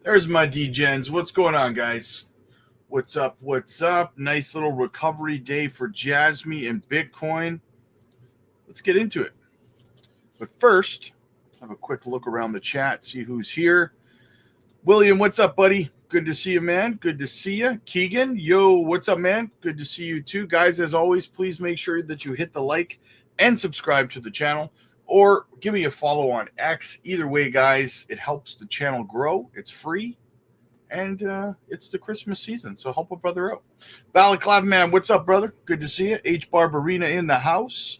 There's my D-Gens. What's going on, guys? What's up? What's up? Nice little recovery day for Jasmy and Bitcoin. Let's get into it. But first, have a quick look around the chat, see who's here. William, what's up, buddy? Good to see you, man. Good to see you. Keegan, yo, what's up, man? Good to see you too. Guys, as always, please make sure that you hit the like and subscribe to the channel, or give me a follow on X. Either way, guys, it helps the channel grow. It's free, and it's the Christmas season, so help a brother out. Balaclava man, what's up, brother? Good to see you. H Barbarina in the house.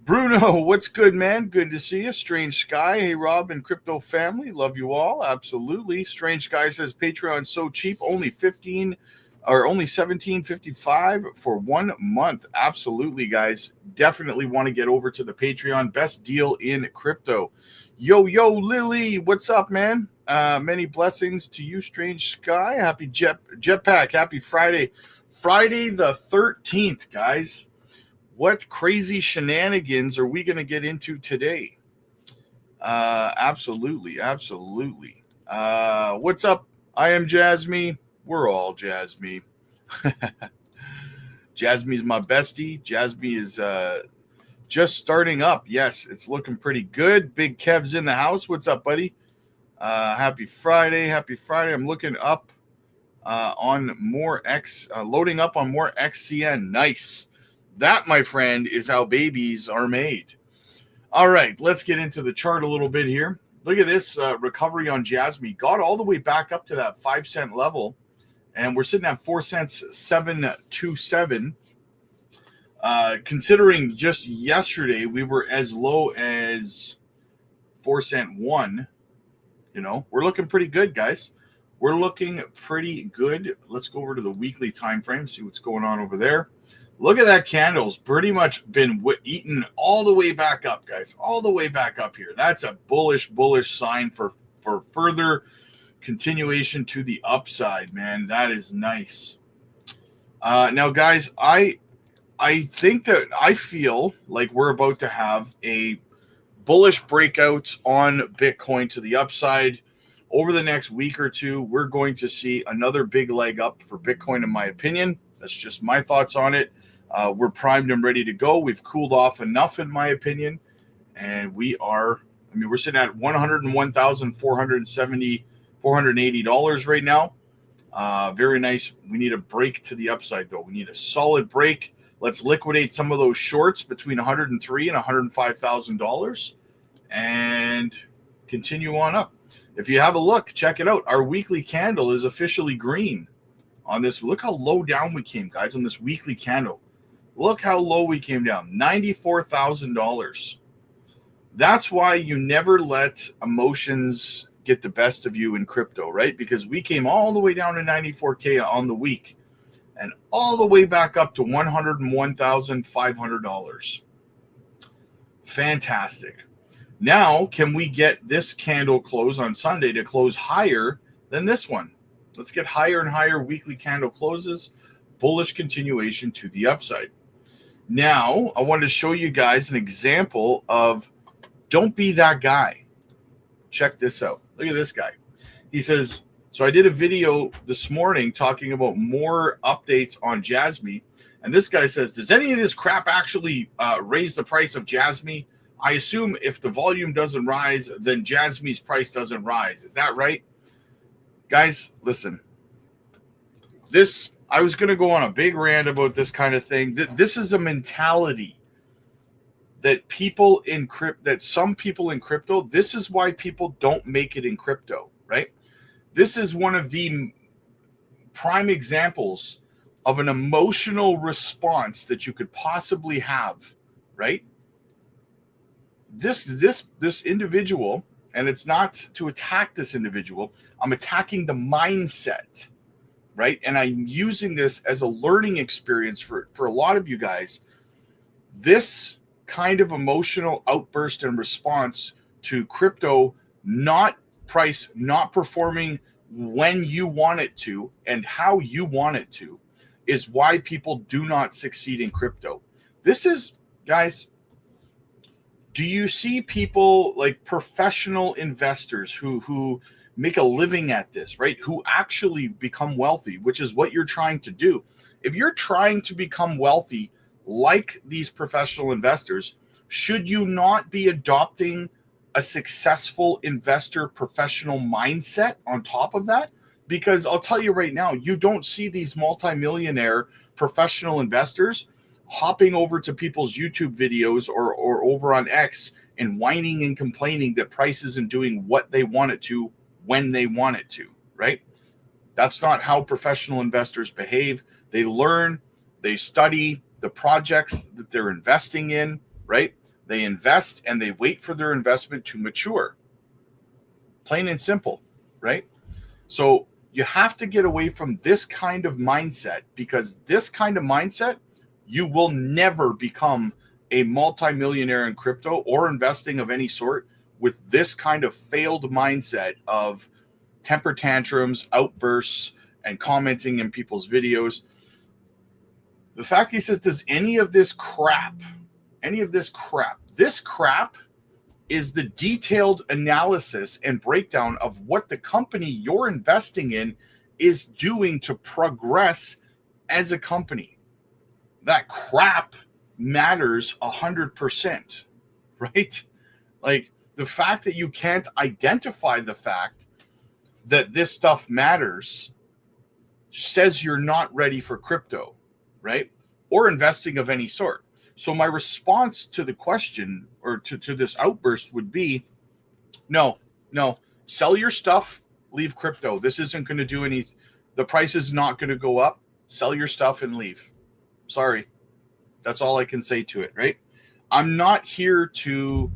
Bruno, what's good, man? Good to see you. Strange Sky, hey, Rob and Crypto Family, love you all. Absolutely. Strange Sky says Patreon's so cheap, only $17.55 for 1 month. Absolutely, guys. Definitely want to get over to the Patreon. Best deal in crypto. Yo, Lily, what's up, man? Many blessings to you, Strange Sky. Happy Jetpack. Happy Friday. Friday the 13th, guys. What crazy shenanigans are we going to get into today? Absolutely. What's up? I am Jasmy. We're all Jasmy. Jasmy's my bestie. Jasmy is just starting up. Yes, it's looking pretty good. Big Kev's in the house. What's up, buddy? Happy Friday. I'm looking up on more loading up on more XCN. Nice. That, my friend, is how babies are made. All right, let's get into the chart a little bit here. Look at this recovery on Jasmy. Got all the way back up to that 5-cent level, and we're sitting at 4 cents 727. Considering just yesterday we were as low as 4 cent 1, we're looking pretty good, guys. We're looking pretty good. Let's go over to the weekly time frame, see what's going on over there. Look at that candle's pretty much been eaten all the way back up, guys. All the way back up here. That's a bullish sign for further continuation to the upside, man. That is nice. Now, guys, I think that I feel like we're about to have a bullish breakout on Bitcoin to the upside. Over the next week or two, we're going to see another big leg up for Bitcoin, in my opinion. That's just my thoughts on it. We're primed and ready to go. We've cooled off enough, in my opinion. And we're sitting at $480 right now. Very nice. We need a break to the upside, though. We need a solid break. Let's liquidate some of those shorts between $103,000 and $105,000 and continue on up. If you have a look, check it out. Our weekly candle is officially green on this. Look how low down we came, guys, on this weekly candle. Look how low we came down, $94,000. That's why you never let emotions get the best of you in crypto, right? Because we came all the way down to 94K on the week and all the way back up to $101,500. Fantastic. Now, can we get this candle close on Sunday to close higher than this one? Let's get higher and higher weekly candle closes. Bullish continuation to the upside. Now, I wanted to show you guys an example of don't be that guy. Check this out. Look at this guy. He says, so I did a video this morning talking about more updates on Jasmy. And this guy says, does any of this crap actually raise the price of Jasmy? I assume if the volume doesn't rise, then Jasmy's price doesn't rise. Is that right? Guys, listen. I was going to go on a big rant about this kind of thing. This is a mentality that some people in crypto, this is why people don't make it in crypto, right? This is one of the prime examples of an emotional response that you could possibly have, right? This individual, and it's not to attack this individual, I'm attacking the mindset, right? And I'm using this as a learning experience for a lot of you guys. This kind of emotional outburst and response to crypto not performing when you want it to and how you want it to is why people do not succeed in crypto. This is, guys, do you see people like professional investors who make a living at this, right? Who actually become wealthy, which is what you're trying to do. If you're trying to become wealthy like these professional investors, should you not be adopting a successful investor professional mindset on top of that? Because I'll tell you right now, you don't see these multimillionaire professional investors hopping over to people's YouTube videos or over on X and whining and complaining that price isn't doing what they want it to when they want it to, right? That's not how professional investors behave. They learn, they study the projects that they're investing in, right? They invest and they wait for their investment to mature. Plain and simple, right? So you have to get away from this kind of mindset, because this kind of mindset, you will never become a multimillionaire in crypto or investing of any sort with this kind of failed mindset of temper tantrums, outbursts, and commenting in people's videos. The fact he says, does any of this crap is the detailed analysis and breakdown of what the company you're investing in is doing to progress as a company. That crap matters 100%, right? Like, the fact that you can't identify the fact that this stuff matters says you're not ready for crypto, right? Or investing of any sort. So my response to the question, or to this outburst, would be, no, sell your stuff, leave crypto. This isn't going to do anything. The price is not going to go up. Sell your stuff and leave. Sorry. That's all I can say to it, right? I'm not here to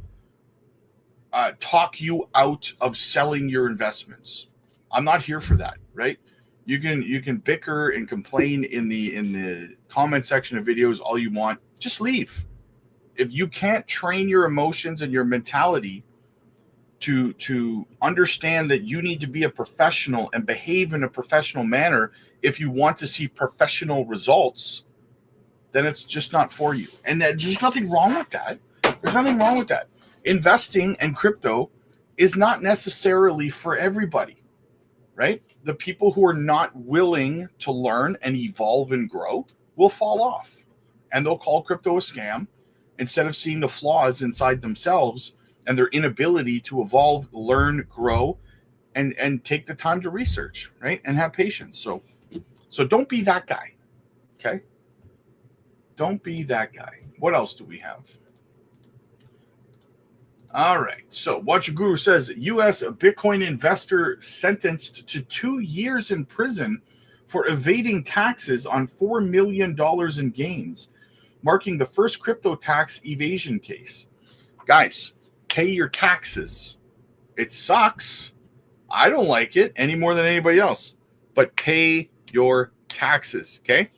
talk you out of selling your investments. I'm not here for that, right? You can bicker and complain in the comment section of videos all you want. Just leave. If you can't train your emotions and your mentality to understand that you need to be a professional and behave in a professional manner if you want to see professional results, then it's just not for you. And there's nothing wrong with that. There's nothing wrong with that. Investing in crypto is not necessarily for everybody, right? The people who are not willing to learn and evolve and grow will fall off, and they'll call crypto a scam instead of seeing the flaws inside themselves and their inability to evolve, learn, grow, and take the time to research, right? And have patience. So don't be that guy, okay? Don't be that guy. What else do we have? All right. So Watcher Guru says, U.S. Bitcoin investor sentenced to 2 years in prison for evading taxes on $4 million in gains, marking the first crypto tax evasion case. Guys, pay your taxes. It sucks. I don't like it any more than anybody else, but pay your taxes, okay?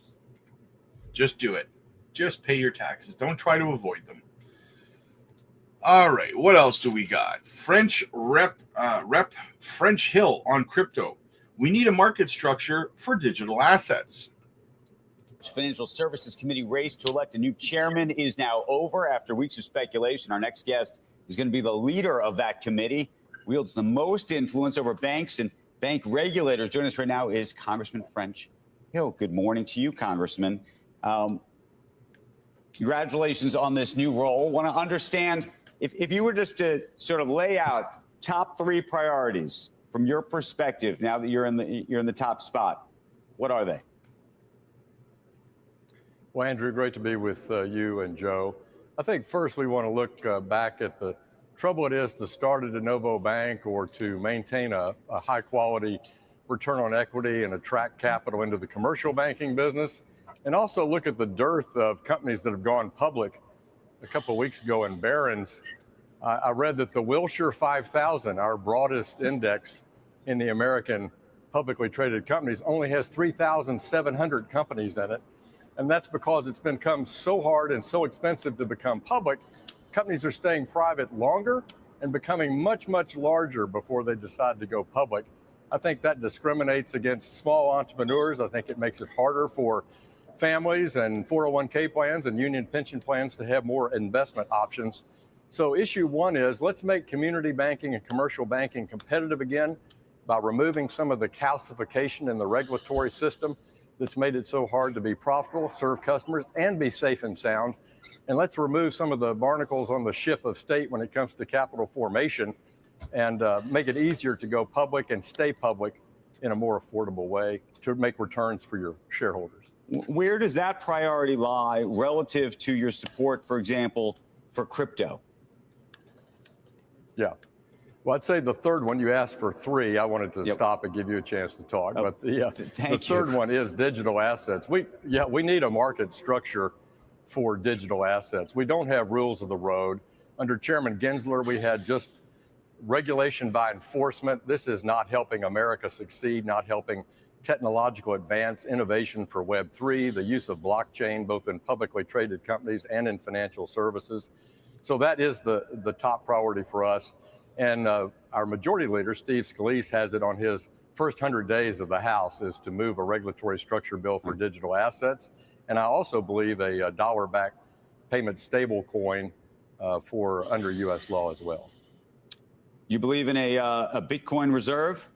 Just do it. Just pay your taxes. Don't try to avoid them. All right, what else do we got? French Rep French Hill on crypto. We need a market structure for digital assets. Financial Services Committee race to elect a new chairman is now over after weeks of speculation. Our next guest is going to be the leader of that committee, wields the most influence over banks and bank regulators. Joining us right now is Congressman French Hill. Good morning to you, Congressman. Congratulations on this new role. Want to understand, if you were just to sort of lay out top 3 priorities from your perspective, now that you're in the top spot, what are they? Well, Andrew, great to be with you and Joe. I think first we want to look back at the trouble it is to start a de novo bank or to maintain a high quality return on equity and attract capital into the commercial banking business. And also look at the dearth of companies that have gone public. A couple of weeks ago in Barron's, I read that the Wilshire 5000, our broadest index in the American publicly traded companies, only has 3,700 companies in it. And that's because it's become so hard and so expensive to become public. Companies are staying private longer and becoming much, much larger before they decide to go public. I think that discriminates against small entrepreneurs. I think it makes it harder for families and 401k plans and union pension plans to have more investment options. So issue 1 is let's make community banking and commercial banking competitive again. by removing some of the calcification in the regulatory system that's made it so hard to be profitable, serve customers, and be safe and sound. And let's remove some of the barnacles on the ship of state when it comes to capital formation and make it easier to go public and stay public in a more affordable way to make returns for your shareholders. Where does that priority lie relative to your support, for example, for crypto? Yeah. Well, I'd say the third one, you asked for three. I wanted to stop and give you a chance to talk. But the third one is digital assets. We need a market structure for digital assets. We don't have rules of the road. Under Chairman Gensler, we had just regulation by enforcement. This is not helping America succeed, not helping technological advance, innovation for Web3, the use of blockchain, both in publicly traded companies and in financial services. So that is the top priority for us. And our majority leader, Steve Scalise, has it on his first 100 days of the House is to move a regulatory structure bill for digital assets. And I also believe a dollar-backed payment stable coin for under U.S. law as well. You believe in a Bitcoin reserve?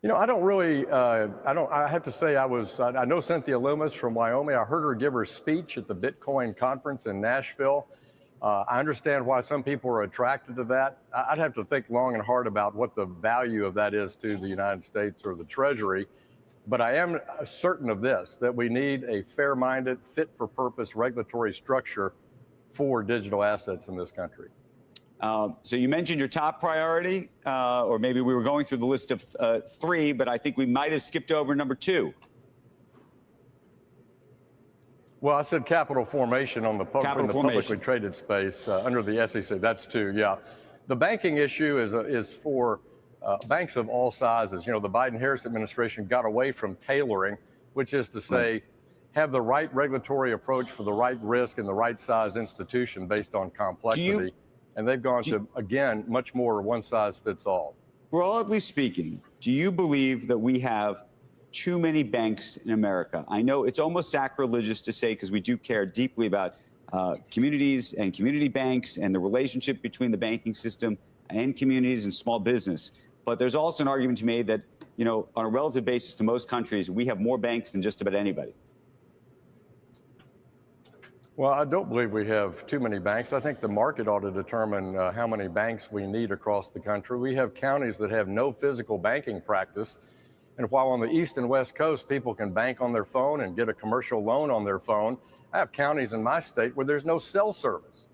You know, I don't really, I have to say I know Cynthia Loomis from Wyoming. I heard her give her speech at the Bitcoin conference in Nashville. I understand why some people are attracted to that. I'd have to think long and hard about what the value of that is to the United States or the Treasury. But I am certain of this, that we need a fair-minded, fit-for-purpose regulatory structure for digital assets in this country. So you mentioned your top priority, or maybe we were going through the list of three, but I think we might have skipped over number two. Well, I said capital formation on the publicly traded space under the SEC. That's two, yeah. The banking issue is for banks of all sizes. You know, the Biden-Harris administration got away from tailoring, which is to say, have the right regulatory approach for the right risk and the right size institution based on complexity. And they've gone to, again, much more one size fits all. Broadly speaking, do you believe that we have too many banks in America? I know it's almost sacrilegious to say, because we do care deeply about communities and community banks and the relationship between the banking system and communities and small business. But there's also an argument to be made that, you know, on a relative basis to most countries, we have more banks than just about anybody. Well, I don't believe we have too many banks. I think the market ought to determine how many banks we need across the country. We have counties that have no physical banking practice. And while on the East and West Coast, people can bank on their phone and get a commercial loan on their phone, I have counties in my state where there's no cell service.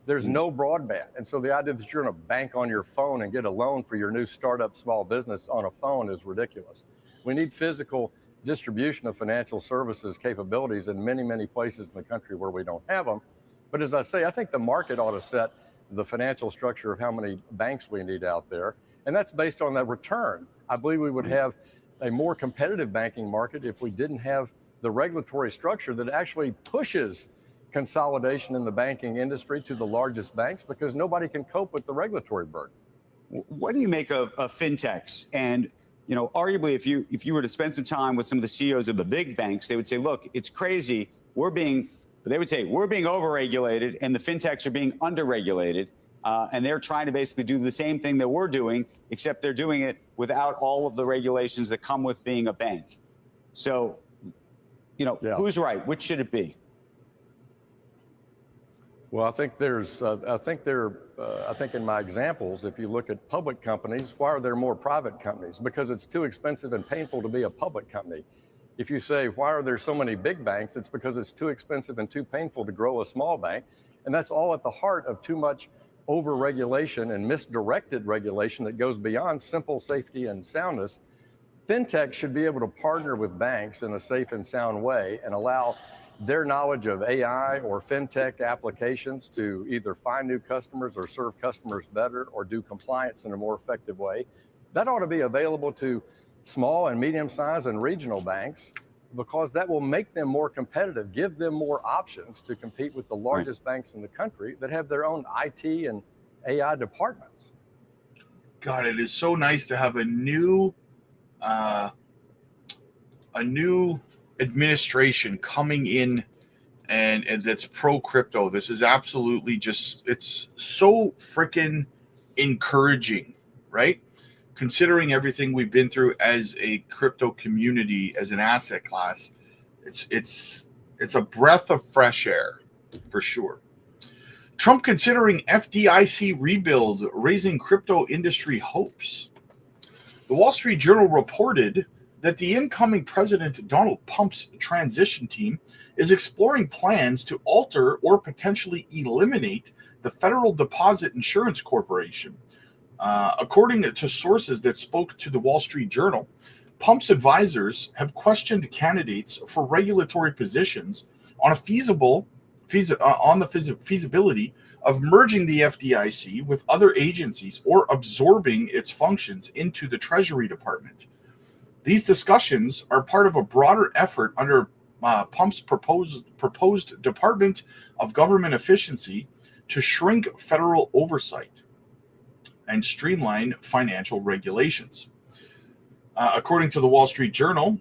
There's no broadband. And so the idea that you're going to bank on your phone and get a loan for your new startup small business on a phone is ridiculous. We need physical distribution of financial services capabilities in many, many places in the country where we don't have them. But as I say, I think the market ought to set the financial structure of how many banks we need out there. And that's based on that return. I believe we would have a more competitive banking market if we didn't have the regulatory structure that actually pushes consolidation in the banking industry to the largest banks, because nobody can cope with the regulatory burden. What do you make of fintechs? And you know, arguably, if you were to spend some time with some of the CEOs of the big banks, they would say, look, it's crazy. They would say, we're being overregulated and the fintechs are being underregulated. And they're trying to basically do the same thing that we're doing, except they're doing it without all of the regulations that come with being a bank. So, you know, who's right? Which should it be? Well, I think I think in my examples, if you look at public companies, why are there more private companies? Because it's too expensive and painful to be a public company. If you say, why are there so many big banks? It's because it's too expensive and too painful to grow a small bank. And that's all at the heart of too much over-regulation and misdirected regulation that goes beyond simple safety and soundness. Fintech should be able to partner with banks in a safe and sound way and allow their knowledge of AI or fintech applications to either find new customers or serve customers better or do compliance in a more effective way. That ought to be available to small and medium-sized and regional banks, because that will make them more competitive, give them more options to compete with the largest banks in the country that have their own IT and AI departments. God, it is so nice to have a new administration coming in and that's pro crypto. This is absolutely just, it's so freaking encouraging, right? Considering everything we've been through as a crypto community, as an asset class, it's a breath of fresh air for sure. Trump considering FDIC rebuild, raising crypto industry hopes. The Wall Street Journal reported that the incoming President Donald Trump's transition team is exploring plans to alter or potentially eliminate the Federal Deposit Insurance Corporation. According to sources that spoke to the Wall Street Journal, Pump's advisors have questioned candidates for regulatory positions on a feasibility of merging the FDIC with other agencies or absorbing its functions into the Treasury Department. These discussions are part of a broader effort under Pump's proposed Department of Government Efficiency to shrink federal oversight and streamline financial regulations. According to the Wall Street Journal,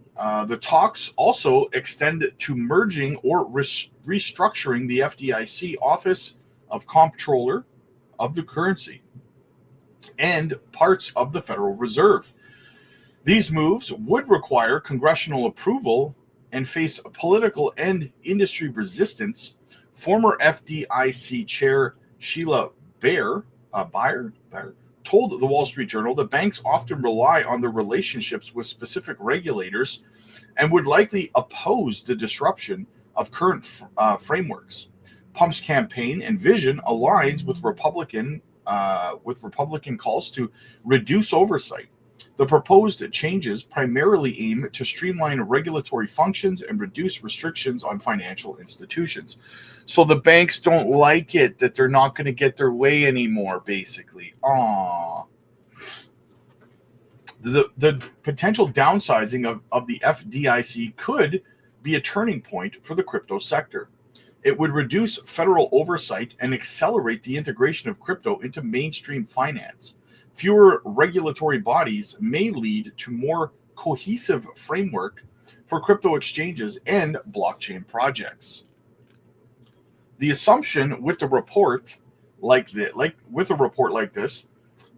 the talks also extend to merging or restructuring the FDIC Office of Comptroller of the Currency and parts of the Federal Reserve. These moves would require congressional approval and face political and industry resistance. Former FDIC Chair Sheila Bair told the Wall Street Journal that banks often rely on their relationships with specific regulators and would likely oppose the disruption of current frameworks. Pump's campaign and vision aligns with Republican calls to reduce oversight. The proposed changes primarily aim to streamline regulatory functions and reduce restrictions on financial institutions. So the banks don't like it that they're not going to get their way anymore, basically. The potential downsizing of the FDIC could be a turning point for the crypto sector. It would reduce federal oversight and accelerate the integration of crypto into mainstream finance. Fewer regulatory bodies may lead to more cohesive framework for crypto exchanges and blockchain projects. The assumption with a report like this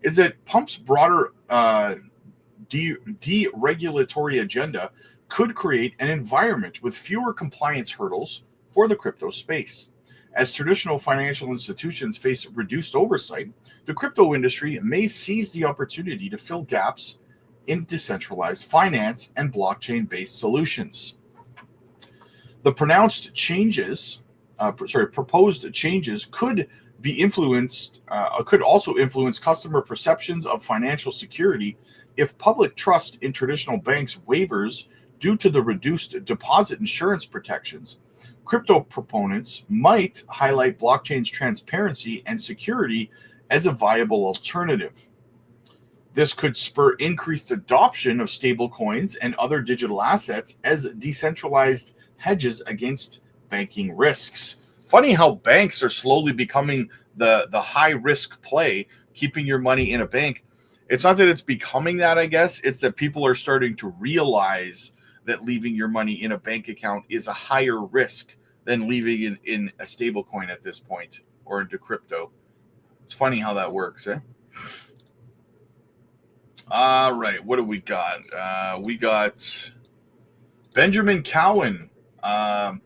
is that Pump's broader deregulatory agenda could create an environment with fewer compliance hurdles for the crypto space. As traditional financial institutions face reduced oversight, the crypto industry may seize the opportunity to fill gaps in decentralized finance and blockchain-based solutions. The proposed changes could also influence customer perceptions of financial security if public trust in traditional banks wavers due to the reduced deposit insurance protections. Crypto proponents might highlight blockchain's transparency and security as a viable alternative. This could spur increased adoption of stablecoins and other digital assets as decentralized hedges against banking risks. Funny how banks are slowly becoming the high-risk play, keeping your money in a bank. It's not that it's becoming that, I guess. It's that people are starting to realize that leaving your money in a bank account is a higher risk than leaving it in a stable coin at this point or into crypto. It's funny how that works, eh? All right, what do we got? We got Benjamin Cowan. The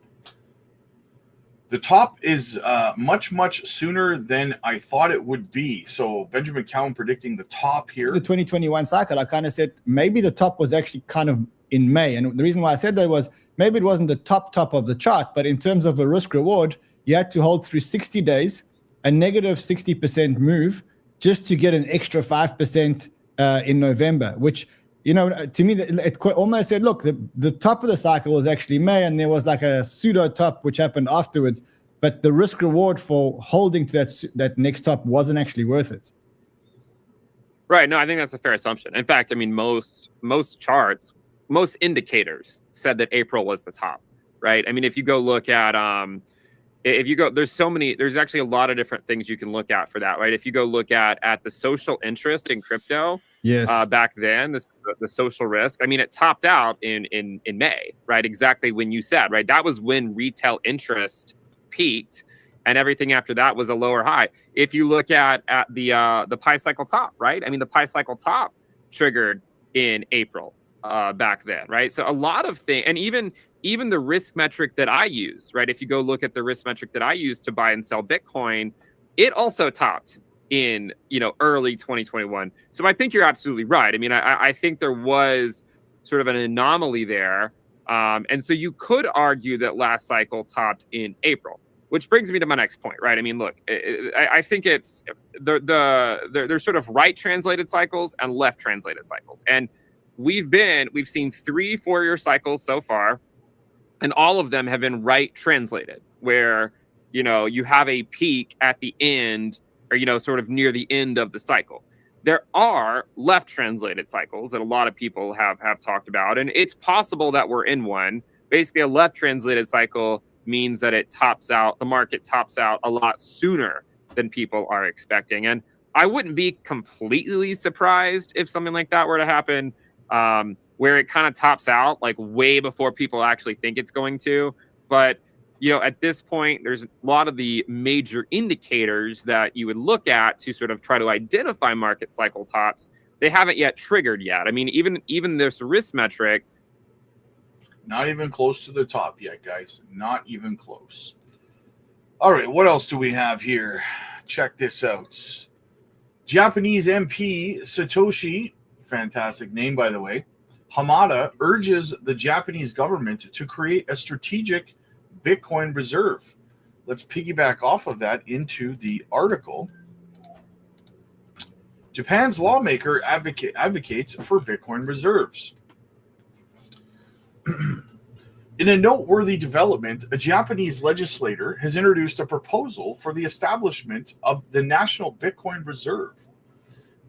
top is much sooner than I thought it would be. So Benjamin Cowan predicting the top here. The 2021 cycle, I kind of said maybe the top was actually kind of in May. And the reason why I said that was maybe it wasn't the top of the chart, but in terms of a risk reward, you had to hold through 60 days, a negative 60% move just to get an extra 5% in November, which, you know, to me, it almost said, look, the top of the cycle was actually May, and there was like a pseudo top, which happened afterwards. But the risk reward for holding to that next top wasn't actually worth it. Right. No, I think that's a fair assumption. In fact, I mean, most charts, most indicators said that April was the top, right? I mean, if you go look at, there's actually a lot of different things you can look at for that, right? If you go look at the social interest in crypto, yes, back then, the social risk, I mean, it topped out in May, right? Exactly when you said, right? That was when retail interest peaked. and everything after that was a lower high. If you look at the Pi cycle top, right? I mean, the Pi cycle top triggered in April back then, right? So a lot of things, and even the risk metric that I use, right? If you go look at the risk metric that I use to buy and sell Bitcoin, it also topped in, early 2021. So I think you're absolutely right. I mean, I think there was sort of an anomaly there. And so you could argue that last cycle topped in April, which brings me to my next point, right? I mean, look, I think it's there's sort of right translated cycles and left translated cycles. And we've seen 3 4-year cycles so far, and all of them have been right translated, where, you have a peak at the end, or, sort of near the end of the cycle. There are left translated cycles that a lot of people have talked about, and it's possible that we're in one. Basically, a left translated cycle means that the market tops out a lot sooner than people are expecting. And I wouldn't be completely surprised if something like that were to happen, where it kind of tops out like way before people actually think it's going to. But at this point, there's a lot of the major indicators that you would look at to sort of try to identify market cycle tops. They haven't yet triggered yet. I mean, even this risk metric, not even close to the top yet, guys. Not even close. All right, what else do we have here? Check this out. Japanese MP Satoshi, fantastic name, by the way, Hamada urges the Japanese government to create a strategic Bitcoin reserve. Let's piggyback off of that into the article. Japan's lawmaker advocates for Bitcoin reserves. In a noteworthy development, a Japanese legislator has introduced a proposal for the establishment of the National Bitcoin Reserve.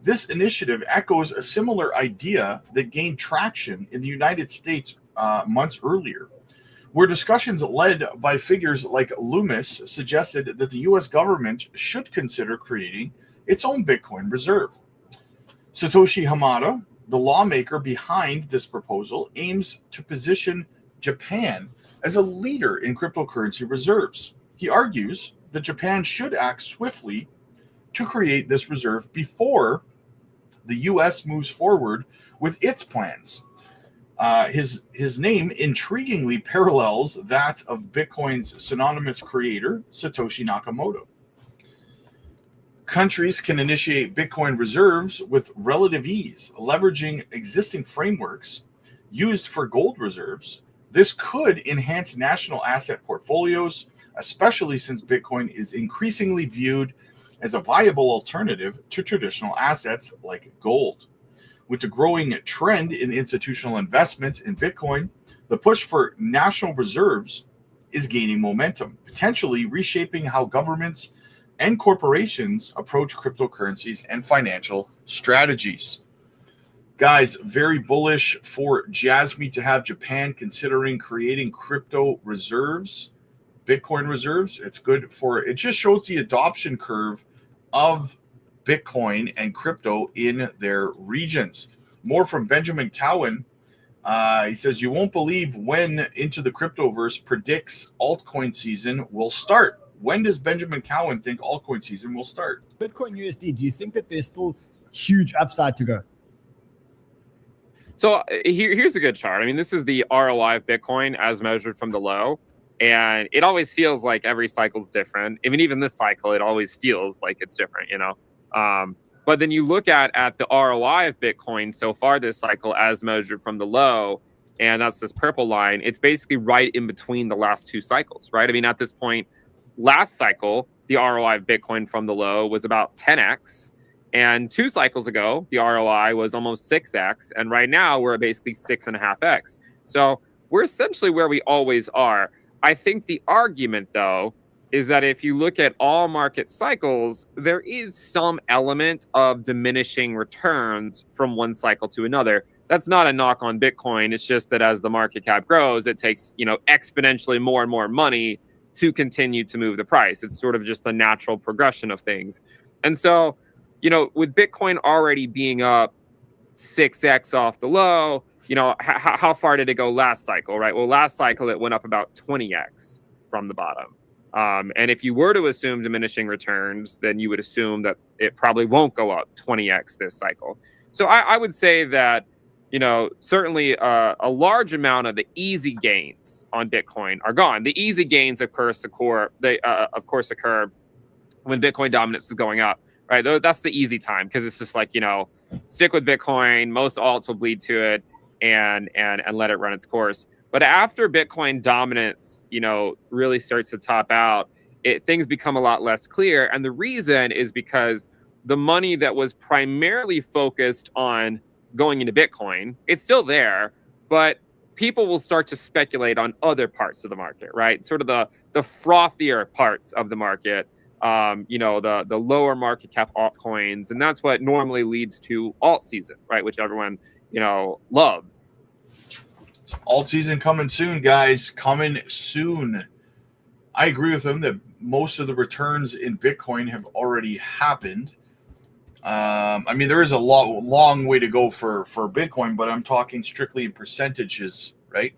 This initiative echoes a similar idea that gained traction in the United States months earlier, where discussions led by figures like Loomis suggested that the U.S. government should consider creating its own Bitcoin reserve. Satoshi Hamada, the lawmaker behind this proposal, aims to position Japan as a leader in cryptocurrency reserves. He argues that Japan should act swiftly to create this reserve before the U.S. moves forward with its plans. His name intriguingly parallels that of Bitcoin's synonymous creator, Satoshi Nakamoto. Countries can initiate Bitcoin reserves with relative ease, leveraging existing frameworks used for gold reserves. This could enhance national asset portfolios, especially since Bitcoin is increasingly viewed as a viable alternative to traditional assets like gold. With the growing trend in institutional investment in Bitcoin, the push for national reserves is gaining momentum, potentially reshaping how governments and corporations approach cryptocurrencies and financial strategies. Guys, very bullish for Jasmy to have Japan considering creating crypto reserves, Bitcoin reserves. It's good it just shows the adoption curve of Bitcoin and crypto in their regions. More from Benjamin Cowan. He says, you won't believe when Into the Cryptoverse predicts altcoin season will start. When does Benjamin Cowan think altcoin season will start? Bitcoin USD, do you think that there's still huge upside to go? So here's a good chart. I mean, this is the ROI of Bitcoin as measured from the low. And it always feels like every cycle's different. Even this cycle, it always feels like it's different, But then you look at the ROI of Bitcoin so far this cycle as measured from the low, and that's this purple line. It's basically right in between the last 2 cycles, right? I mean, at this point, last cycle, the ROI of Bitcoin from the low was about 10x. And 2 cycles ago, the ROI was almost 6x. And right now, we're at basically 6.5x. So we're essentially where we always are. I think the argument, though, is that if you look at all market cycles, there is some element of diminishing returns from one cycle to another. That's not a knock on Bitcoin. It's just that as the market cap grows, it takes, exponentially more and more money to continue to move the price. It's sort of just a natural progression of things. And so, with Bitcoin already being up 6x off the low, how far did it go last cycle, right? Well, last cycle, it went up about 20x from the bottom. And if you were to assume diminishing returns, then you would assume that it probably won't go up 20x this cycle. So I would say that, you know, certainly a large amount of the easy gains on Bitcoin are gone. The easy gains, of course, occur when Bitcoin dominance is going up, right? That's the easy time, because it's just like, you know, stick with Bitcoin. Most alts will bleed to it and let it run its course. But after Bitcoin dominance, you know, really starts to top out, things become a lot less clear. And the reason is because the money that was primarily focused on going into Bitcoin, it's still there, but people will start to speculate on other parts of the market, right? Sort of the frothier parts of the market, you know, the lower market cap altcoins. And that's what normally leads to alt season, right? Which everyone, you know, loves. Alt season coming soon, guys. Coming soon. I agree with him that most of the returns in Bitcoin have already happened. I mean, there is a long way to go for Bitcoin, but I'm talking strictly in percentages, right?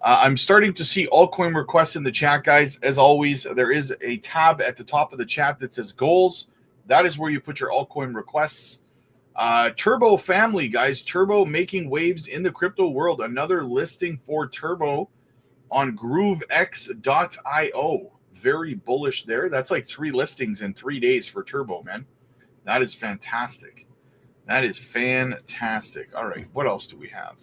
I'm starting to see altcoin requests in the chat, guys. As always, there is a tab at the top of the chat that says goals. That is where you put your altcoin requests. Turbo family, guys. Turbo making waves in the crypto world. Another listing for Turbo on groovex.io. Very bullish there. That's like 3 listings in 3 days for Turbo, man. That is fantastic. That is fantastic. All right, what else do we have?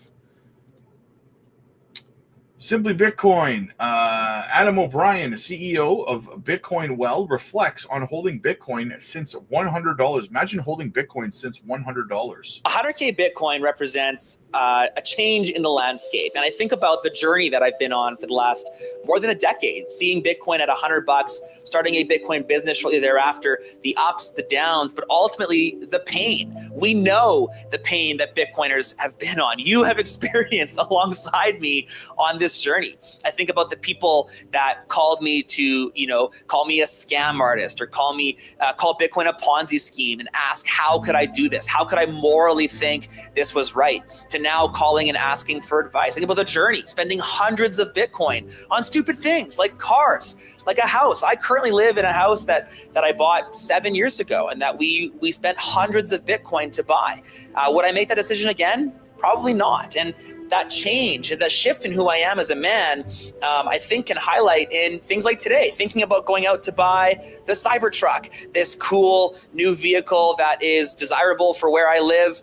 Simply Bitcoin. Adam O'Brien, CEO of Bitcoin Well, reflects on holding Bitcoin since $100. Imagine holding Bitcoin since $100. 100K Bitcoin represents a change in the landscape. And I think about the journey that I've been on for the last more than a decade, seeing Bitcoin at $100, starting a Bitcoin business shortly thereafter, the ups, the downs, but ultimately the pain. We know the pain that Bitcoiners have been on. You have experienced alongside me on this journey. I think about the people that called me to, you know, call me a scam artist or call Bitcoin a Ponzi scheme and ask, how could I do this? How could I morally think this was right? To now calling and asking for advice. Think about the journey, spending hundreds of Bitcoin on stupid things like cars, like a house. I currently live in a house that I bought 7 years ago and that we spent hundreds of Bitcoin to buy. Would I make that decision again? Probably not. And that change, the shift in who I am as a man, I think can highlight in things like today, thinking about going out to buy the Cybertruck, this cool new vehicle that is desirable for where I live,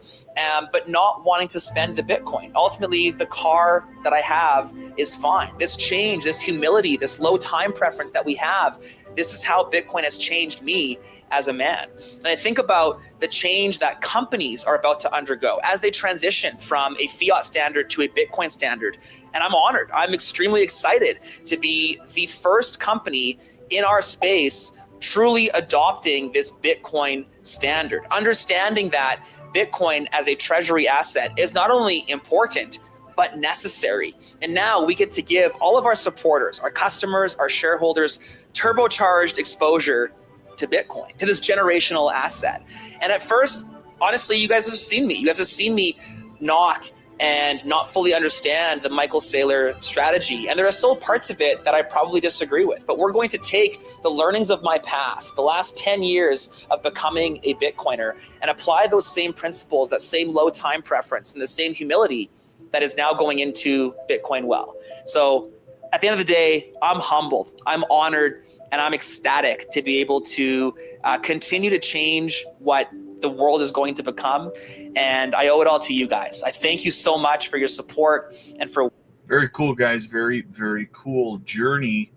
but not wanting to spend the Bitcoin. Ultimately, the car that I have is fine. This change, this humility, this low time preference that we have, this is how Bitcoin has changed me as a man. And I think about the change that companies are about to undergo as they transition from a fiat standard to a Bitcoin standard. And I'm honored. I'm extremely excited to be the first company in our space truly adopting this Bitcoin standard, understanding that Bitcoin as a treasury asset is not only important, but necessary. And now we get to give all of our supporters, our customers, our shareholders, turbocharged exposure to Bitcoin, to this generational asset. And at first, honestly, you guys have seen me. You guys have seen me knock and not fully understand the Michael Saylor strategy. And there are still parts of it that I probably disagree with. But we're going to take the learnings of my past, the last 10 years of becoming a Bitcoiner, and apply those same principles, that same low time preference, and the same humility that is now going into Bitcoin Well. So at the end of the day, I'm humbled, I'm honored, and I'm ecstatic to be able to continue to change what the world is going to become. And I owe it all to you guys. I thank you so much for your support and for... Very cool, guys. Very, very cool journey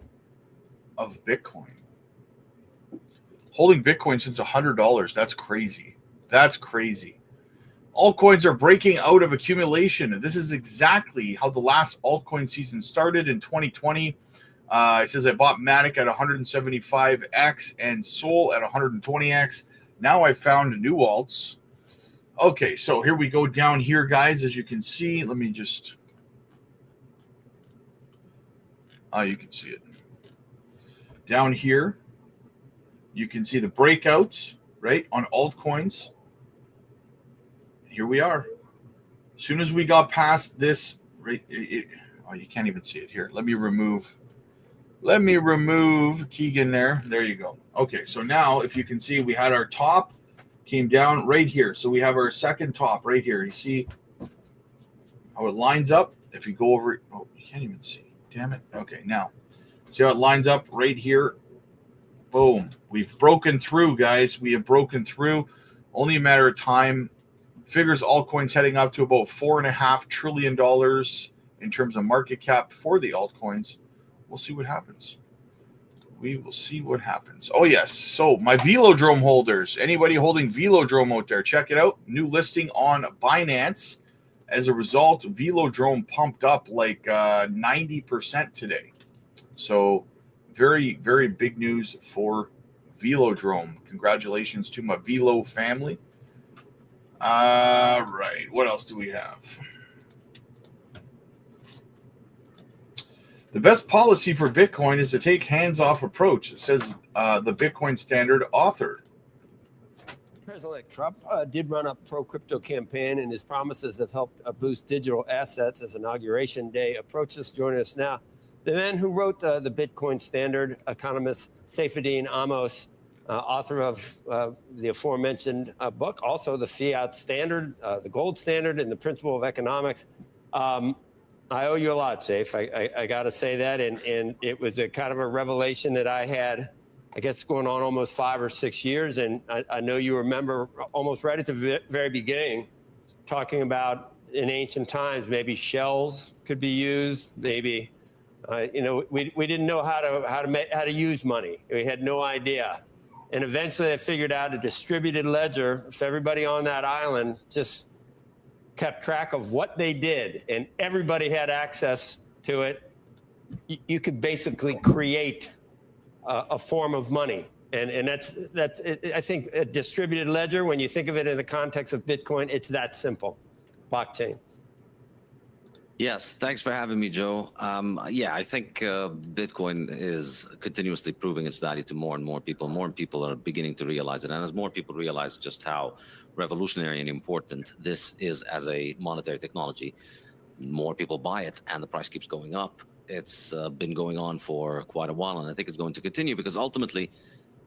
of Bitcoin. Holding Bitcoin since $100. That's crazy. That's crazy. Altcoins are breaking out of accumulation. This is exactly how the last altcoin season started in 2020. It says I bought Matic at 175x and Sol at 120x. Now I found new alts. Okay, so here we go down here, guys. As you can see, let me just... you can see it. Down here, you can see the breakouts, right, on altcoins. Here we are. As soon as we got past this, right, you can't even see it here. Let me remove Let me remove Keegan there. There you go. Okay, so now if you can see, we had our top, came down right here. So we have our second top right here. You see how it lines up? If you go over, oh, you can't even see. Damn it. Okay, now see how it lines up right here? Boom. We've broken through, guys. We have broken through. Only a matter of time. Figures altcoins heading up to about $4.5 trillion in terms of market cap for the altcoins. We'll see what happens. We will see what happens. Oh, yes. So my Velodrome holders, anybody holding Velodrome out there, check it out. New listing on Binance. As a result, Velodrome pumped up like 90% today. So very, very big news for Velodrome. Congratulations to my Velo family. Right. What else do we have? The best policy for Bitcoin is to take hands-off approach, says the Bitcoin Standard author. President Trump did run a pro-crypto campaign, and his promises have helped boost digital assets as Inauguration Day approaches. Joining us now, the man who wrote the Bitcoin Standard, economist Saifedean Ammous, author of the aforementioned book, also the Fiat Standard, the Gold Standard, and the Principle of Economics. I owe you a lot, Saif. I got to say that, and it was a kind of a revelation that I had, I guess, going on almost 5 or 6 years, and I know you remember almost right at the very beginning, talking about in ancient times maybe shells could be used, maybe we didn't know how to use money. We had no idea, and eventually I figured out a distributed ledger. If everybody on that island just kept track of what they did and everybody had access to it, you could basically create a form of money. And that's I think a distributed ledger, when you think of it in the context of Bitcoin, it's that simple. Blockchain. Yes, thanks for having me, Joe. Yeah, I think Bitcoin is continuously proving its value to more and more people. More and people are beginning to realize it. And as more people realize just how revolutionary and important this is as a monetary technology, more people buy it and the price keeps going up. It's been going on for quite a while, and I think it's going to continue because ultimately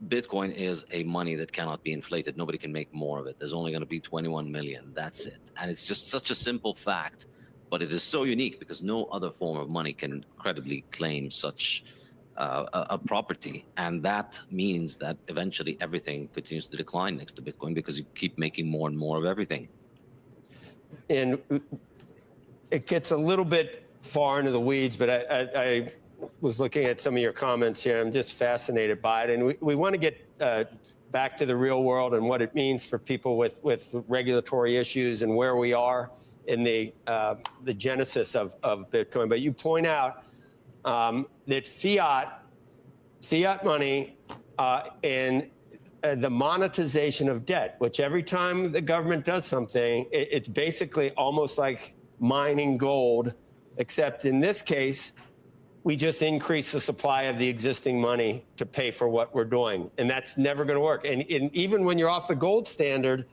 Bitcoin is a money that cannot be inflated. Nobody can make more of it. There's only going to be 21 million. That's it. And it's just such a simple fact. But it is so unique because no other form of money can credibly claim such a property. And that means that eventually everything continues to decline next to Bitcoin because you keep making more and more of everything. And it gets a little bit far into the weeds, but I was looking at some of your comments here. I'm just fascinated by it. And we want to get back to the real world and what it means for people with regulatory issues and where we are in the genesis of Bitcoin. But you point out that fiat money and the monetization of debt, which every time the government does something, it's basically almost like mining gold, except in this case, we just increase the supply of the existing money to pay for what we're doing. And that's never going to work. And even when you're off the gold standard,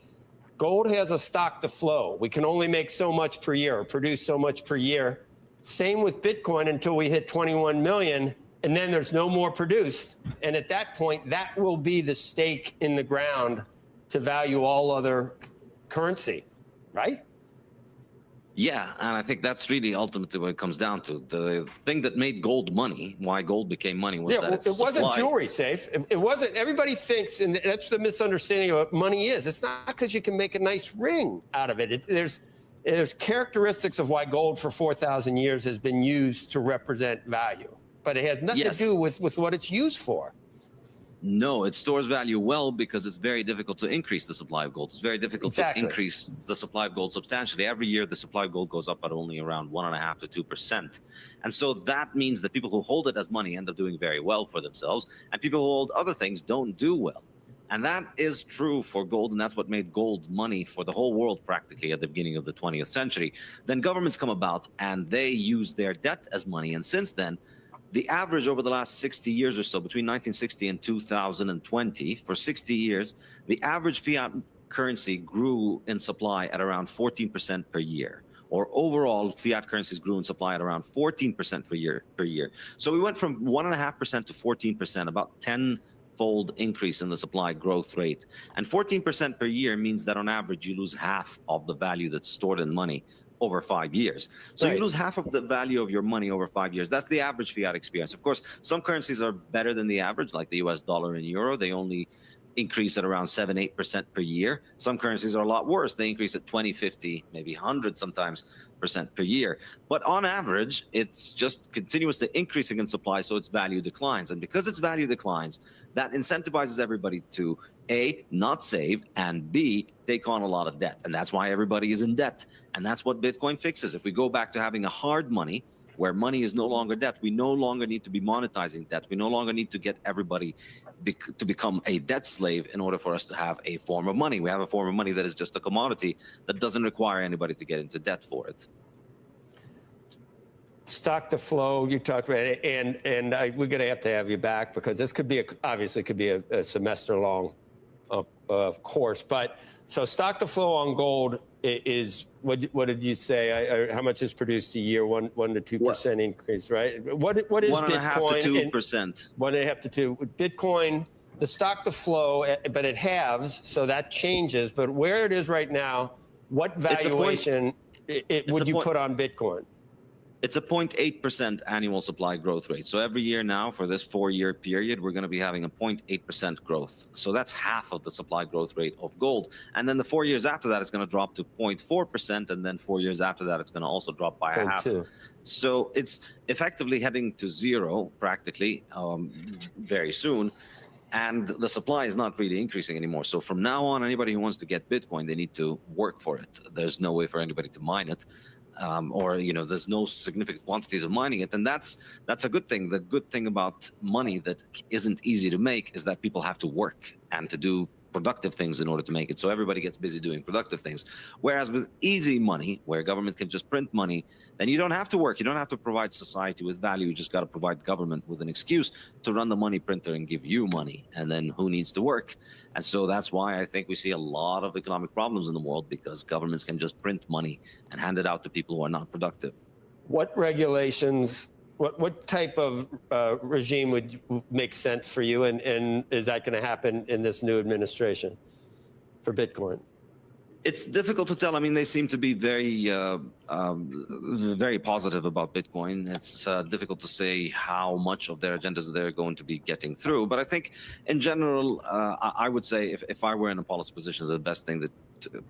gold has a stock to flow. We can only make so much per year, or produce so much per year. Same with Bitcoin until we hit 21 million, and then there's no more produced. And at that point, that will be the stake in the ground to value all other currency, right? Yeah, and I think that's really ultimately what it comes down to. The thing that made gold money, why gold became money, was that it's it wasn't jewelry, Safe. It wasn't. Everybody thinks, and that's the misunderstanding of what money is. It's not because you can make a nice ring out of it. There's characteristics of why gold for 4,000 years has been used to represent value, but it has nothing to do with what it's used for. No, it stores value well because it's very difficult to increase the supply of gold. It's very difficult to increase the supply of gold substantially. Every year, the supply of gold goes up at only around 1.5 to 2%. And so that means that people who hold it as money end up doing very well for themselves, and people who hold other things don't do well. And that is true for gold, and that's what made gold money for the whole world practically at the beginning of the 20th century. Then governments come about, and they use their debt as money. And since then, the average over the last 60 years or so, between 1960 and 2020, for 60 years, the average fiat currency grew in supply at around 14% per year, or overall fiat currencies grew in supply at around 14% per year. So we went from 1.5% to 14%, about 10-fold increase in the supply growth rate. And 14% per year means that on average, you lose half of the value that's stored in money over 5 years. So you lose half of the value of your money over 5 years. That's the average fiat experience. Of course, some currencies are better than the average, like the US dollar and euro. They only increase at around 7-8% per year. Some currencies are a lot worse. They increase at 20, 50, maybe 100 sometimes % per year. But on average, it's just continuously increasing in supply, so its value declines. And because its value declines, that incentivizes everybody to A, not save, and B, take on a lot of debt. And that's why everybody is in debt. And that's what Bitcoin fixes. If we go back to having a hard money, where money is no longer debt, we no longer need to be monetizing debt. We no longer need to get everybody to become a debt slave in order for us to have a form of money. We have a form of money that is just a commodity that doesn't require anybody to get into debt for it. Stock to flow, you talked about it, and we're going to have you back, because this could be obviously could be a semester long course. But so stock to flow on gold is what did you say? How much is produced a year? 1 to 2% increase, right? What is 1.5 to Bitcoin? 2%. 1.5 to 2. Bitcoin, the stock to flow, but it halves, so that changes. But where it is right now, what valuation would you put on Bitcoin? It's a 0.8% annual supply growth rate. So every year now, for this 4-year period, we're going to be having a 0.8% growth. So that's half of the supply growth rate of gold. And then the 4 years after that, it's going to drop to 0.4%. And then 4 years after that, it's going to also drop by a half. So it's effectively heading to zero practically very soon. And the supply is not really increasing anymore. So from now on, anybody who wants to get Bitcoin, they need to work for it. There's no way for anybody to mine it. Or, you know, there's no significant quantities of mining it. And that's a good thing. The good thing about money that isn't easy to make is that people have to work and to do productive things in order to make it. So everybody gets busy doing productive things. Whereas with easy money, where government can just print money, then you don't have to work. You don't have to provide society with value. You just got to provide government with an excuse to run the money printer and give you money. And then who needs to work? And so that's why I think we see a lot of economic problems in the world, because governments can just print money and hand it out to people who are not productive. What regulations, what type of regime would make sense for you? And is that going to happen in this new administration for Bitcoin? It's difficult to tell. I mean, they seem to be very positive about Bitcoin. It's difficult to say how much of their agendas they're going to be getting through. But I think in general, I would say if I were in a policy position, the best thing that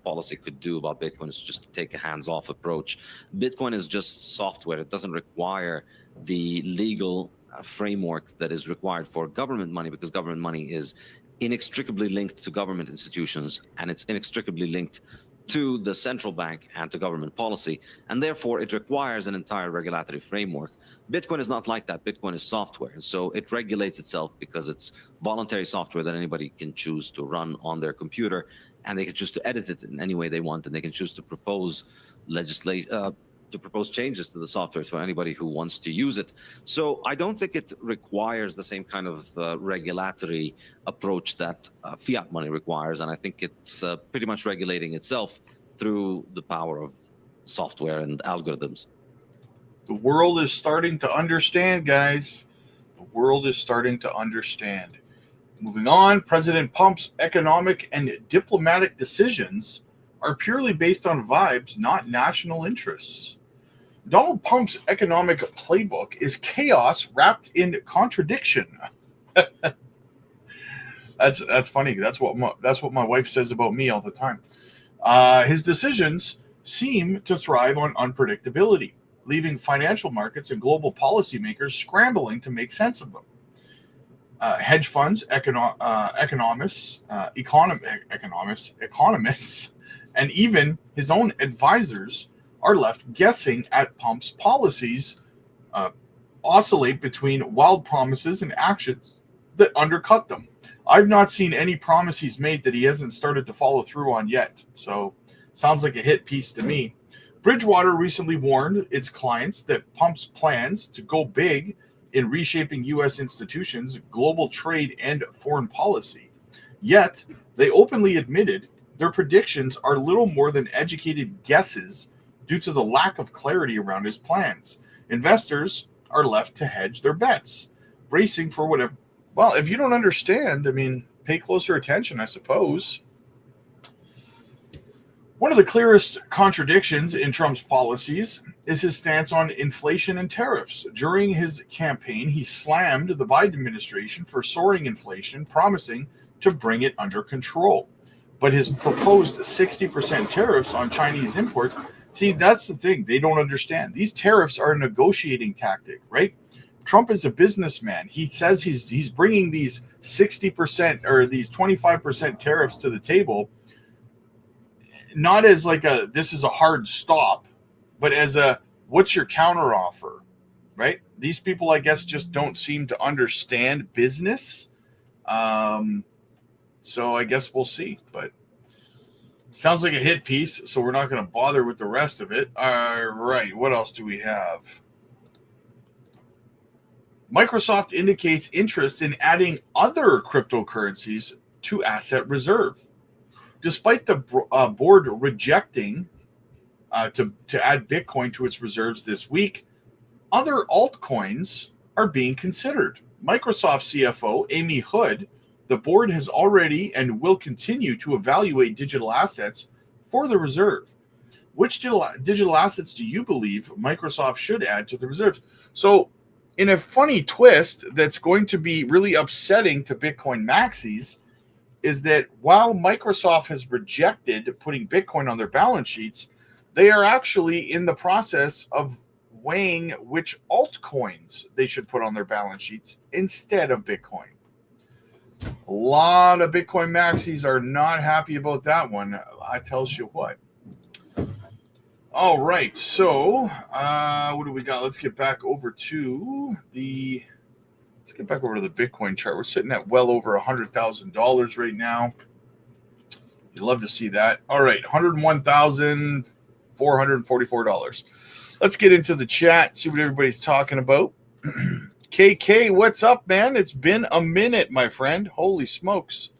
policy could do about Bitcoin is just to take a hands-off approach. Bitcoin is just software. It doesn't require the legal framework that is required for government money, because government money is inextricably linked to government institutions, and it's inextricably linked to the central bank and to government policy, and therefore it requires an entire regulatory framework. Bitcoin is not like that. Bitcoin is software, so it regulates itself because it's voluntary software that anybody can choose to run on their computer, and they can choose to edit it in any way they want, and they can choose to propose changes to the software for anybody who wants to use it. So I don't think it requires the same kind of regulatory approach that fiat money requires. And I think it's pretty much regulating itself through the power of software and algorithms. The world is starting to understand, guys. The world is starting to understand. Moving on, President Trump's economic and diplomatic decisions are purely based on vibes, not national interests. Donald Trump's economic playbook is chaos wrapped in contradiction. That's funny. That's what my wife says about me all the time. His decisions seem to thrive on unpredictability, leaving financial markets and global policymakers scrambling to make sense of them. Hedge funds, economists, and even his own advisors are left guessing at Trump's policies, oscillate between wild promises and actions that undercut them. I've not seen any promise he's made that he hasn't started to follow through on yet. So sounds like a hit piece to me. Bridgewater recently warned its clients that Trump's plans to go big in reshaping U.S. institutions, global trade, and foreign policy. Yet, they openly admitted their predictions are little more than educated guesses due to the lack of clarity around his plans. Investors are left to hedge their bets, bracing for whatever. Well, if you don't understand, I mean, pay closer attention, I suppose. One of the clearest contradictions in Trump's policies is his stance on inflation and tariffs. During his campaign, he slammed the Biden administration for soaring inflation, promising to bring it under control. But his proposed 60% tariffs on Chinese imports, see, that's the thing they don't understand. These tariffs are a negotiating tactic, right? Trump is a businessman. He says he's bringing these 60% or these 25% tariffs to the table, not as like this is a hard stop, but as what's your counter offer, right? These people, I guess, just don't seem to understand business. So I guess we'll see, but sounds like a hit piece, so we're not going to bother with the rest of it. All right, what else do we have? Microsoft indicates interest in adding other cryptocurrencies to asset reserve. Despite the board rejecting to add Bitcoin to its reserves this week, other altcoins are being considered. Microsoft CFO Amy Hood, the board has already and will continue to evaluate digital assets for the reserve. Which digital assets do you believe Microsoft should add to the reserves? So, in a funny twist that's going to be really upsetting to Bitcoin maxis, is that while Microsoft has rejected putting Bitcoin on their balance sheets, they are actually in the process of weighing which altcoins they should put on their balance sheets instead of Bitcoin. A lot of Bitcoin maxis are not happy about that one. I tells you what. All right, so what do we got? Let's get back over to the Bitcoin chart. We're sitting at well over $100,000 right now. You'd love to see that. All right, $101,444. Let's get into the chat, see what everybody's talking about. KK, what's up, man? It's been a minute, my friend. Holy smokes.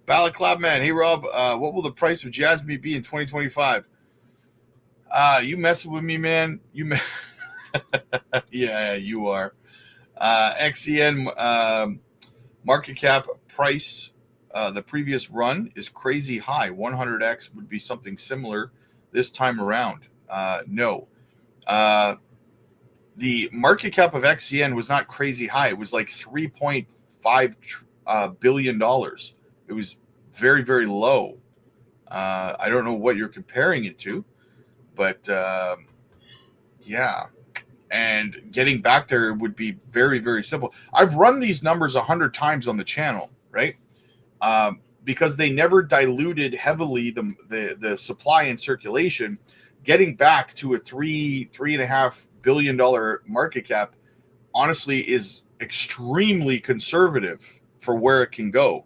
Balaclava man, hey Rob, what will the price of Jasmy be in 2025? You messing with me, man? Yeah, you are. XCN market cap price, the previous run is crazy high. 100x would be something similar this time around. No. The market cap of XCN was not crazy high. It was like $3.5 billion. It was very, very low. I don't know what you're comparing it to, but yeah. And getting back there would be very, very simple. I've run these numbers 100 times on the channel, right? Because they never diluted heavily the supply and circulation. Getting back to a $3.5 billion market cap, honestly, is extremely conservative for where it can go.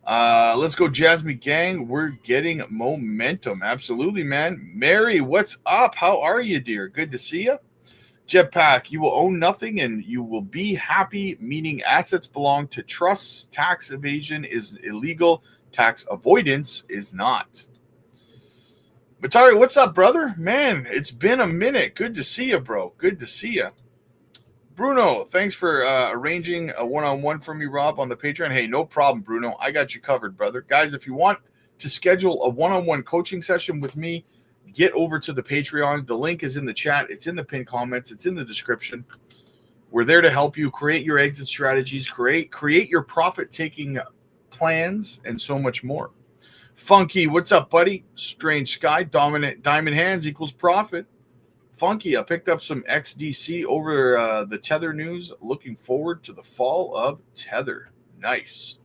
Let's go, Jasmy gang. We're getting momentum. Absolutely, man. Mary, what's up? How are you, dear? Good to see you. Jetpack, you will own nothing and you will be happy, meaning assets belong to trusts. Tax evasion is illegal. Tax avoidance is not. Matari, what's up, brother? Man, it's been a minute. Good to see you, bro. Good to see you. Bruno, thanks for arranging a one-on-one for me, Rob, on the Patreon. Hey, no problem, Bruno. I got you covered, brother. Guys, if you want to schedule a one-on-one coaching session with me, get over to the Patreon. The link is in the chat. It's in the pinned comments. It's in the description. We're there to help you create your exit strategies, create your profit-taking plans, and so much more. Funky, what's up, buddy? Strange Sky, dominant diamond hands equals profit. Funky, I picked up some XDC over the Tether news. Looking forward to the fall of Tether. Nice.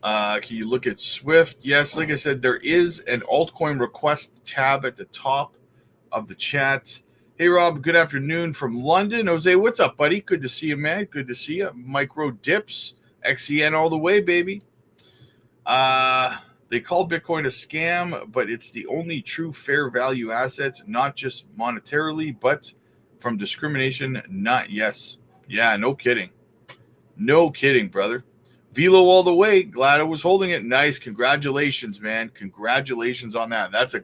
Can you look at Swift? Yes, like I said, there is an altcoin request tab at the top of the chat. Hey, Rob, good afternoon from London. Jose, what's up, buddy? Good to see you, man. Good to see you. Micro Dips, XCN all the way, baby. They call Bitcoin a scam, but it's the only true fair value asset, not just monetarily, but from discrimination. Not yes. Yeah, no kidding. No kidding, brother. Velo all the way. Glad I was holding it. Nice. Congratulations, man. Congratulations on that. That's a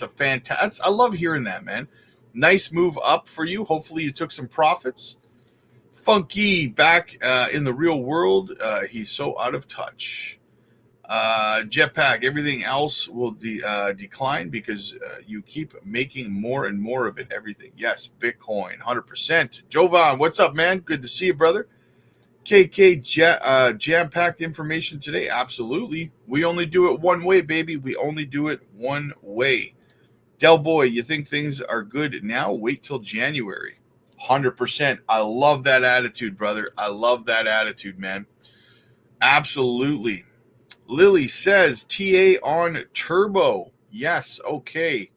fantastic. I love hearing that, man. Nice move up for you. Hopefully you took some profits. Funky back in the real world. He's so out of touch. Jetpack, everything else will decline because you keep making more and more of it. Everything. Yes, Bitcoin, 100%. Jovan, what's up, man? Good to see you, brother. KK, jam-packed information today. Absolutely. We only do it one way, baby. We only do it one way. Del Boy, you think things are good now? Wait till January. 100%. I love that attitude, brother. I love that attitude, man. Absolutely. Lily says TA on Turbo. Yes. Okay.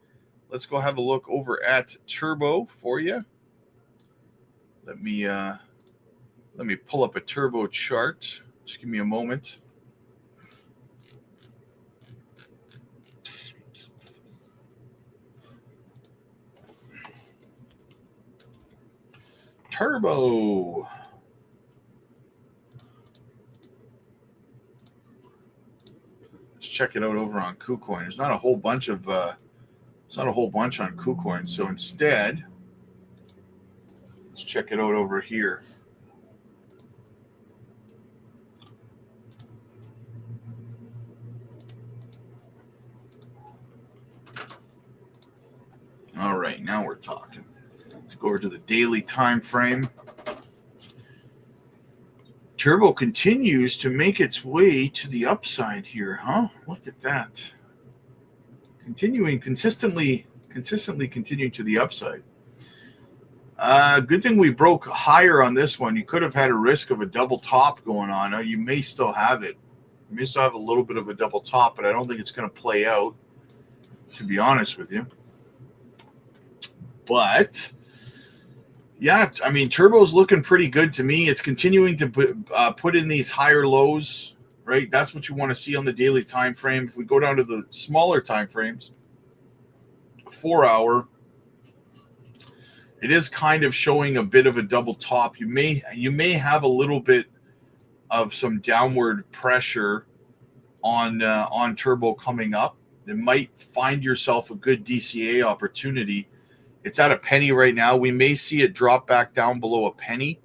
Let's go have a look over at Turbo for you. Let me pull up a Turbo chart. Just give me a moment. Turbo. Let's check it out over on KuCoin. There's not a whole bunch of on KuCoin. So instead, let's check it out over here. All right, now we're talking. Let's go over to the daily time frame. Turbo continues to make its way to the upside here, huh? Look at that. Consistently continuing to the upside. Good thing we broke higher on this one. You could have had a risk of a double top going on. You may still have it. You may still have a little bit of a double top, but I don't think it's going to play out, to be honest with you. But yeah, I mean, Turbo's looking pretty good to me. It's continuing to put in these higher lows, right? That's what you want to see on the daily time frame. If we go down to the smaller time frames, 4 hour, it is kind of showing a bit of a double top. You may have a little bit of some downward pressure on Turbo coming up. It might find yourself a good DCA opportunity. It's at a penny right now. We may see it drop back down below a penny.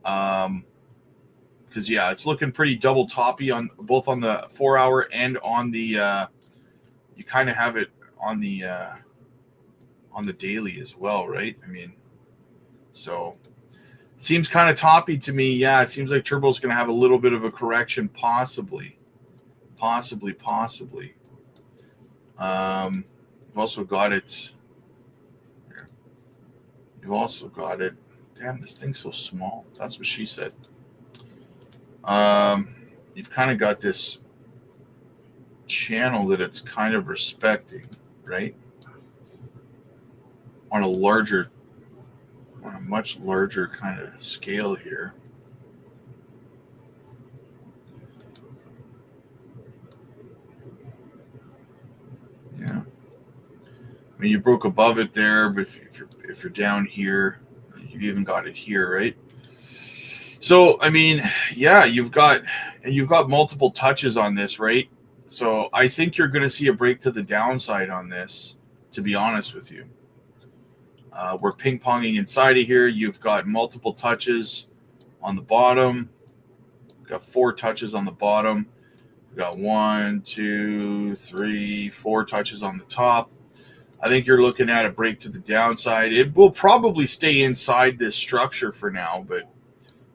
Because, yeah, it's looking pretty double toppy on both on the 4 hour and on the you kind of have it on the daily as well, right? I mean, so it seems kind of toppy to me. Yeah, it seems like Turbo's going to have a little bit of a correction, possibly. You've also got it. You've also got it. Damn, this thing's so small. That's what she said. You've kind of got this channel that it's kind of respecting, right? On a much larger kind of scale here. Yeah. I mean, you broke above it there, but if you're down here, you've even got it here, right? So, I mean, yeah, you've got multiple touches on this, right? So I think you're going to see a break to the downside on this, to be honest with you. We're ping-ponging inside of here. You've got multiple touches on the bottom. We've got 4 touches on the bottom. We've got 1, 2, 3, 4 touches on the top. I think you're looking at a break to the downside. It will probably stay inside this structure for now, but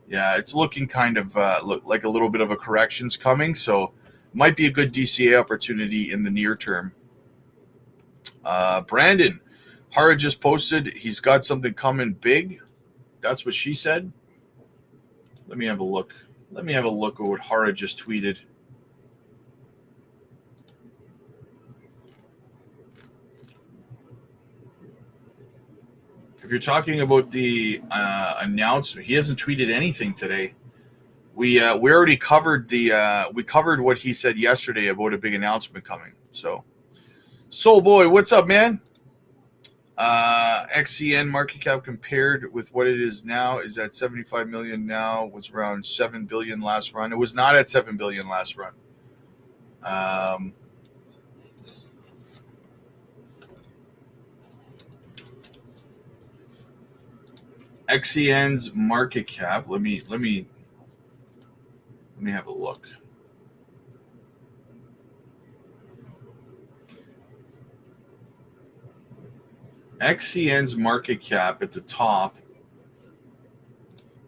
yeah, it's looking kind of look like a little bit of a correction's coming. So might be a good DCA opportunity in the near term. Brandon, Hara just posted he's got something coming big. That's what she said. Let me have a look. Let me have a look at what Hara just tweeted. If you're talking about the announcement, he hasn't tweeted anything today. We already covered we covered what he said yesterday about a big announcement coming. So, Soul Boy, what's up, man? XCN market cap compared with what it is now is at 75 million now. Was around 7 billion last run. It was not at 7 billion last run. XCN's market cap. Let me have a look. XCN's market cap at the top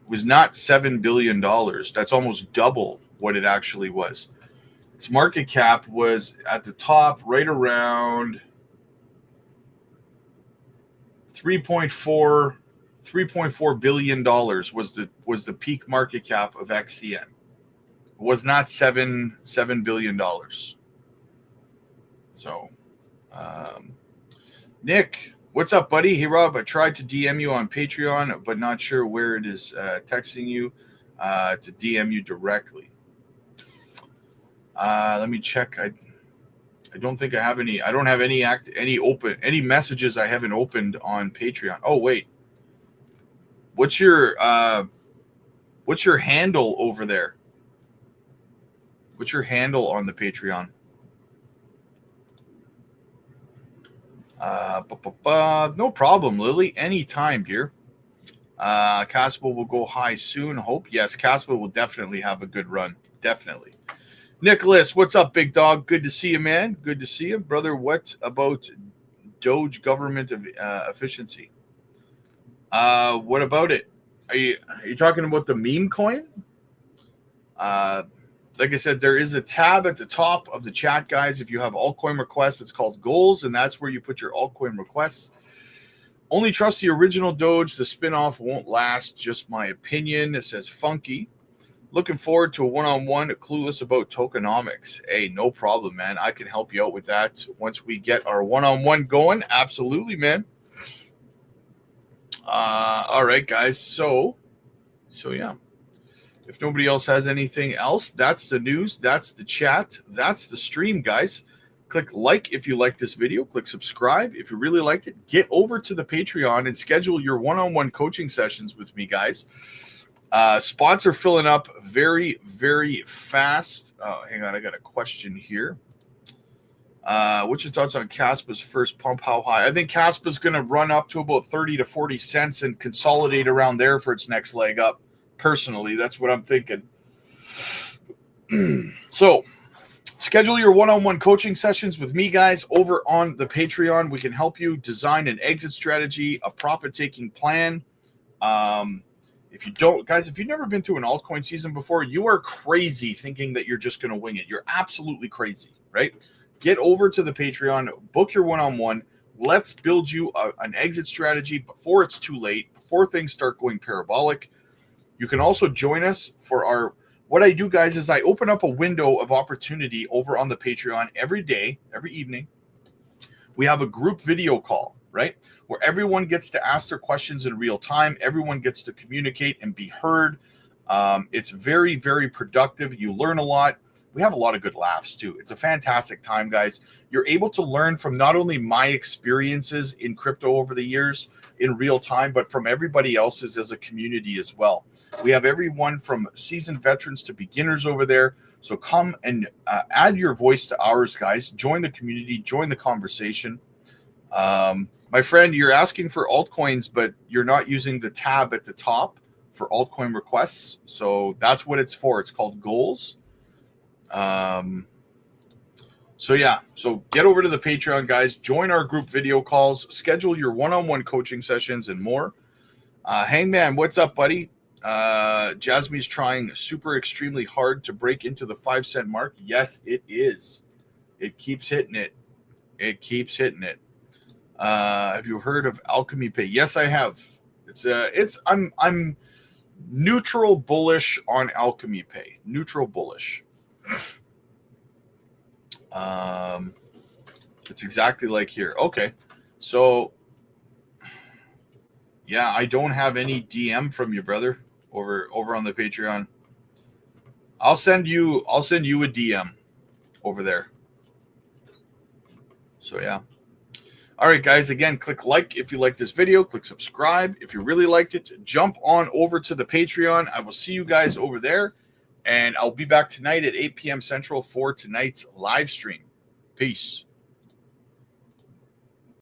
was not $7 billion. That's almost double what it actually was. Its market cap was at the top right around 3.4 billion dollars was the peak market cap of XCN. It was not $7 billion. So Nick, what's up, buddy? Hey, Rob, I tried to DM you on Patreon, but not sure where it is texting you to DM you directly. Let me check. I don't think I have any. I don't have any messages I haven't opened on Patreon. Oh, wait. What's your handle over there? What's your handle on the Patreon? No problem, Lily. Anytime, dear. KASPA will go high soon. Hope. Yes, KASPA will definitely have a good run. Definitely. Nicholas, what's up, big dog? Good to see you, man. Good to see you, brother. What about Doge government efficiency? What about it? Are you talking about the meme coin? Like I said, there is a tab at the top of the chat, guys. If you have altcoin requests, it's called goals, and that's where you put your altcoin requests. Only trust the original Doge. The spinoff won't last. Just my opinion. It says Funky. Looking forward to a one-on-one. Clueless about tokenomics. Hey, no problem, man. I can help you out with that once we get our one-on-one going. Absolutely, man. All right, guys. So yeah. If nobody else has anything else, that's the news. That's the chat. That's the stream, guys. Click like if you like this video. Click subscribe if you really liked it. Get over to the Patreon and schedule your one-on-one coaching sessions with me, guys. Spots are filling up very, very fast. Oh, hang on. I got a question here. What's your thoughts on KASPA's first pump? How high? I think KASPA's going to run up to about 30 to 40 cents and consolidate around there for its next leg up. Personally, that's what I'm thinking. So schedule your one-on-one coaching sessions with me, guys, over on the Patreon. We can help you design an exit strategy, a profit-taking plan. If you don't, guys, if you've never been through an altcoin season before, you are crazy thinking that you're just going to wing it. You're absolutely crazy, right? Get over to the Patreon, book your one-on-one. Let's build you an exit strategy before it's too late, before things start going parabolic. You can also join us for our, what I do, guys, is I open up a window of opportunity over on the Patreon every day, every evening. We have a group video call, right? Where everyone gets to ask their questions in real time. Everyone gets to communicate and be heard. It's very, very productive. You learn a lot. We have a lot of good laughs too. It's a fantastic time, guys. You're able to learn from not only my experiences in crypto over the years in real time, but from everybody else's as a community as well. We have everyone from seasoned veterans to beginners over there. So come and add your voice to ours, guys. Join the community, join the conversation. My friend, you're asking for altcoins, but you're not using the tab at the top for altcoin requests. So that's what it's for. It's called goals. So yeah, so get over to the Patreon, guys. Join our group video calls. Schedule your one-on-one coaching sessions and more. Hangman, what's up, buddy? Jasmy's trying super extremely hard to break into the 5 cent mark. Yes, it is. It keeps hitting it. It keeps hitting it. Have you heard of Alchemy Pay? Yes, I have. I'm neutral bullish on Alchemy Pay. Neutral bullish. It's exactly like here. Okay. So yeah, I don't have any DM from you, brother, over on the Patreon. I'll send you a DM over there. So yeah. All right, guys, again, click like if you like this video. Click subscribe. If you really liked it, jump on over to the Patreon. I will see you guys over there. And I'll be back tonight at 8 p.m. Central for tonight's live stream. Peace.